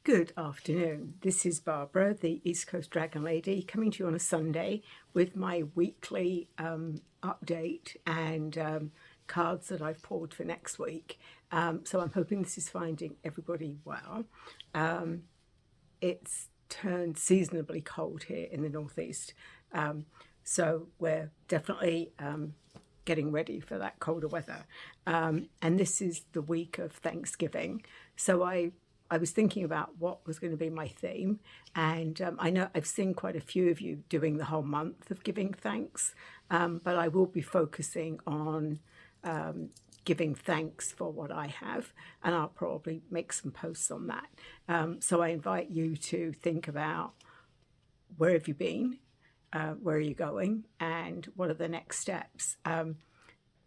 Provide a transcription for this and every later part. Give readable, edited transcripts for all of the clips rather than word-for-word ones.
Good afternoon. This is Barbara, the East Coast Dragon Lady, coming to you on a Sunday with my weekly update and cards that I've pulled for next week. So I'm hoping this is finding everybody well. It's turned seasonably cold here in the Northeast, so we're definitely getting ready for that colder weather. And this is the week of Thanksgiving. So I was thinking about what was going to be my theme, and I know I've seen quite a few of you doing the whole month of giving thanks, but I will be focusing on giving thanks for what I have, and I'll probably make some posts on that. So I invite you to think about where have you been, where are you going, and what are the next steps.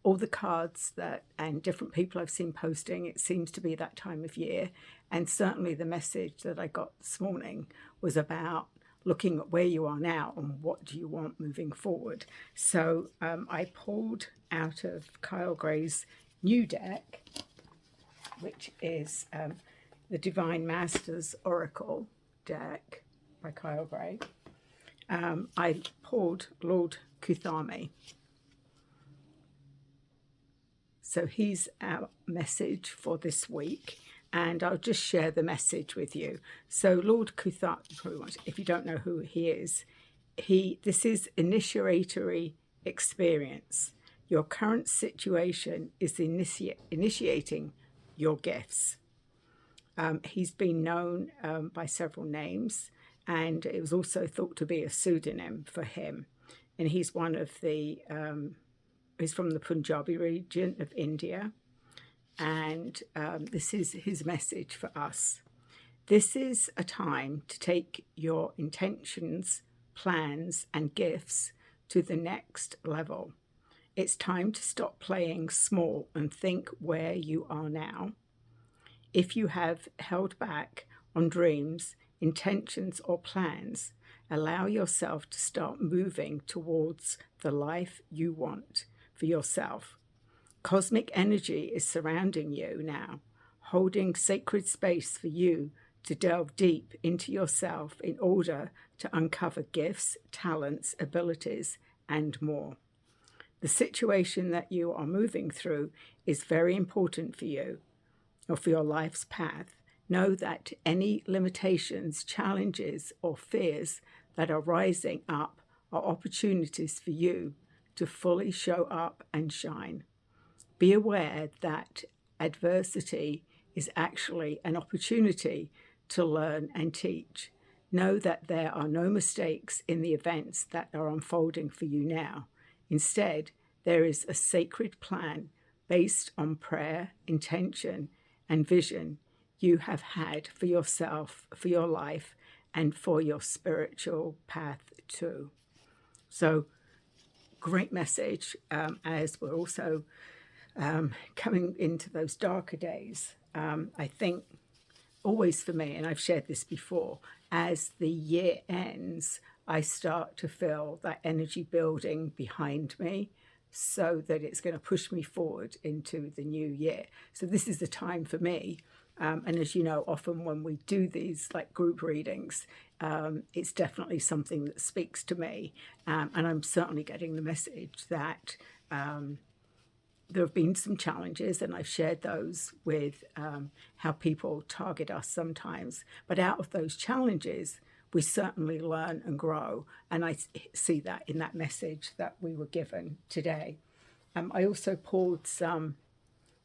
All the cards that and different people I've seen posting, it seems to be that time of year. And certainly the message that I got this morning was about looking at where you are now and what do you want moving forward. So I pulled out of Kyle Gray's new deck, which is the Divine Masters Oracle deck by Kyle Gray. I pulled Lord Kuthami. So he's our message for this week, and I'll just share the message with you. So Lord Kuthami, if you don't know who he is, this is initiatory experience. Your current situation is initiating your gifts. He's been known by several names, and it was also thought to be a pseudonym for him. And he's one of the He's from the Punjabi region of India, and this is his message for us. This is a time to take your intentions, plans, and gifts to the next level. It's time to stop playing small and think where you are now. If you have held back on dreams, intentions, or plans, allow yourself to start moving towards the life you want for yourself. Cosmic energy is surrounding you now, holding sacred space for you to delve deep into yourself in order to uncover gifts, talents, abilities, and more. The situation that you are moving through is very important for you or for your life's path. Know that any limitations, challenges, or fears that are rising up are opportunities for you to fully show up and shine. Be aware that adversity is actually an opportunity to learn and teach. Know that there are no mistakes in the events that are unfolding for you now. Instead, there is a sacred plan based on prayer, intention, and vision you have had for yourself, for your life, and for your spiritual path too. So, great message as we're also coming into those darker days. I think always for me, and I've shared this before, as the year ends, I start to feel that energy building behind me so that it's going to push me forward into the new year. So this is the time for me. And as you know, often when we do these like group readings, it's definitely something that speaks to me. And I'm certainly getting the message that there have been some challenges, and I've shared those with how people target us sometimes. But out of those challenges, we certainly learn and grow. And I see that in that message that we were given today. I also pulled some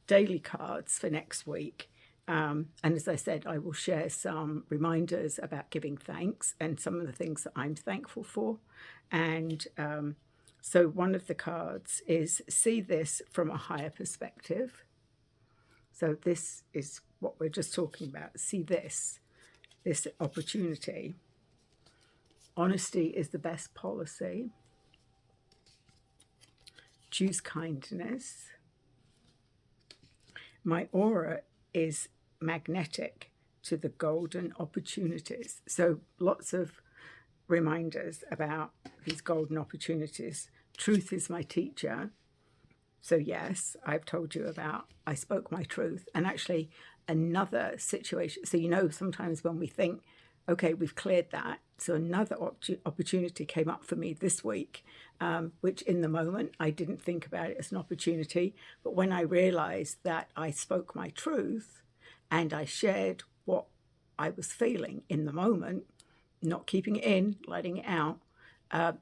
daily cards for next week. And as I said, I will share some reminders about giving thanks and some of the things that I'm thankful for. And so one of the cards is see this from a higher perspective. So this is what we're just talking about. See this opportunity. Honesty is the best policy. Choose kindness. My aura is magnetic to the golden opportunities. So lots of reminders about these golden opportunities. Truth is my teacher. So yes, I've told you about, I spoke my truth. And actually, another situation. So, sometimes when we think, okay, we've cleared that, so another opportunity came up for me this week, which in the moment I didn't think about it as an opportunity. But when I realized that I spoke my truth and I shared what I was feeling in the moment, not keeping it in, letting it out,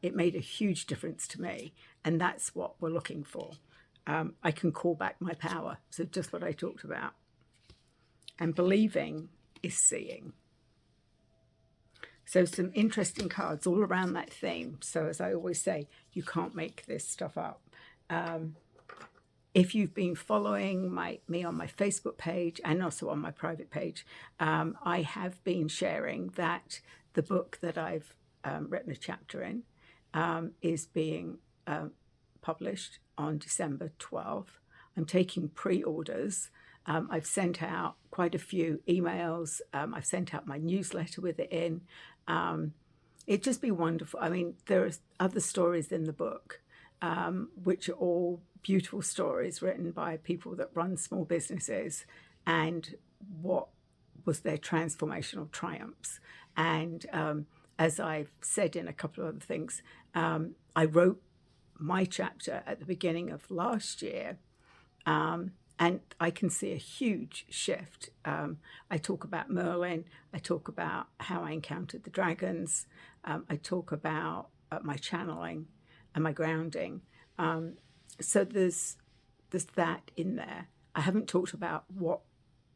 it made a huge difference to me. And that's what we're looking for. I can call back my power. So just what I talked about. And believing is seeing. So some interesting cards all around that theme. So as I always say, you can't make this stuff up. If you've been following me on my Facebook page and also on my private page, I have been sharing that the book that I've written a chapter in is being published on December 12th. I'm taking pre-orders. I've sent out quite a few emails. I've sent out my newsletter with it in. It'd just be wonderful. I mean, there are other stories in the book, which are all beautiful stories written by people that run small businesses and what was their transformational triumphs. And as I've said in a couple of other things, I wrote my chapter at the beginning of last year, and I can see a huge shift. I talk about Merlin. I talk about how I encountered the dragons. I talk about my channeling and my grounding. So there's that in there. I haven't talked about what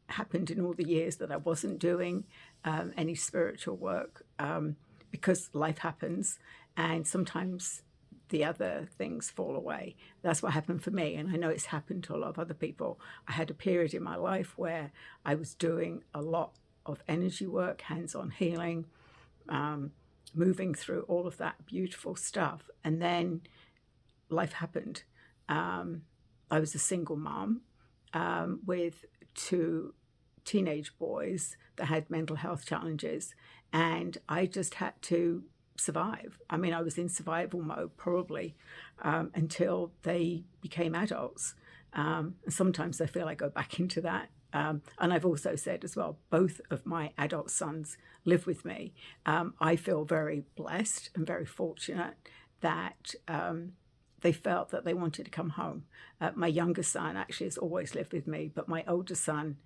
happened in all the years that I wasn't doing any spiritual work, because life happens, and sometimes the other things fall away. That's what happened for me, and I know it's happened to a lot of other people. I had a period in my life where I was doing a lot of energy work, hands-on healing, moving through all of that beautiful stuff, and then life happened. I was a single mom with 2 teenage boys that had mental health challenges, and I just had to survive. I mean, I was in survival mode probably until they became adults. Sometimes I feel I go back into that. And I've also said as well, both of my adult sons live with me. I feel very blessed and very fortunate that they felt that they wanted to come home. My younger son actually has always lived with me, but my older son,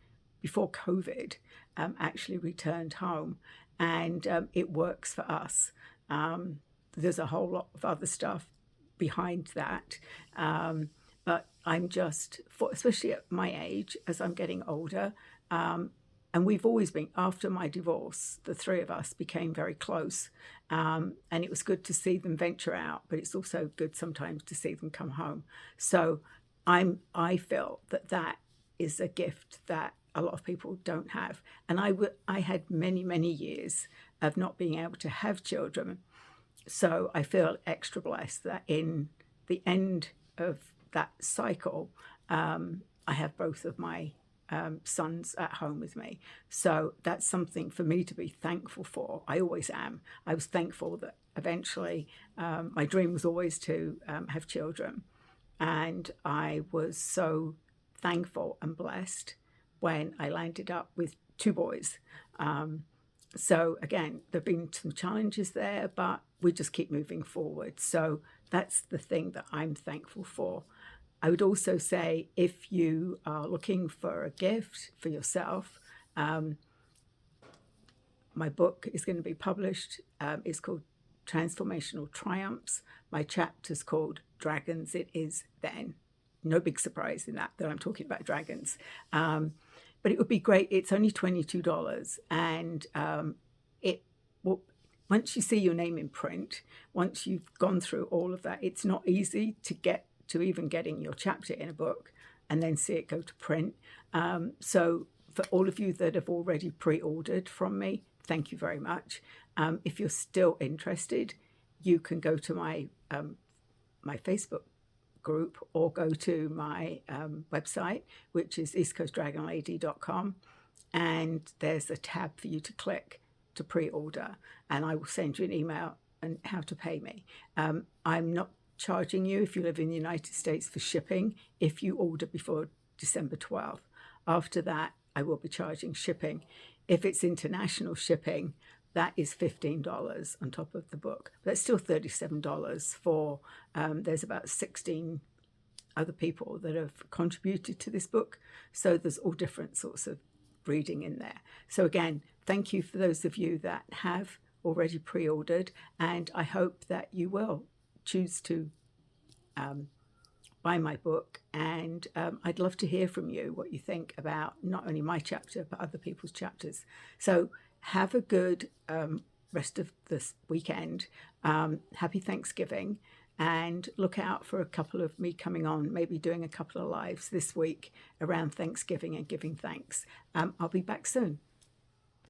before COVID, actually returned home, and it works for us. There's a whole lot of other stuff behind that, but I'm just, especially at my age, as I'm getting older, and we've always been, after my divorce, the 3 of us became very close, and it was good to see them venture out, but it's also good sometimes to see them come home. So I feel that is a gift that a lot of people don't have. And I had many, many years of not being able to have children. So I feel extra blessed that in the end of that cycle, I have both of my sons at home with me. So that's something for me to be thankful for. I always am. I was thankful that eventually my dream was always to have children. And I was so thankful and blessed when I landed up with 2 boys. So again, there have been some challenges there, but we just keep moving forward. So that's the thing that I'm thankful for. I would also say, if you are looking for a gift for yourself, my book is going to be published. It's called Transformational Triumphs. My chapter's called Dragons It Is Then. No big surprise in that I'm talking about dragons. But it would be great. It's only $22, and it will, once you see your name in print, once you've gone through all of that, it's not easy to get to even getting your chapter in a book and then see it go to print. So for all of you that have already pre-ordered from me, thank you very much. If you're still interested, you can go to my Facebook group or go to my website, which is eastcoastdragonlady.com, and there's a tab for you to click to pre-order, and I will send you an email on how to pay me. I'm not charging you if you live in the United States for shipping if you order before December 12th. After that, I will be charging shipping. If it's international shipping, that is $15 on top of the book. That's still $37 for, there's about 16 other people that have contributed to this book. So there's all different sorts of reading in there. So again, thank you for those of you that have already pre-ordered, and I hope that you will choose to buy my book. And I'd love to hear from you what you think about not only my chapter but other people's chapters. So have a good rest of this weekend. Happy Thanksgiving, and look out for a couple of me coming on, maybe doing a couple of lives this week around Thanksgiving and giving thanks. I'll be back soon.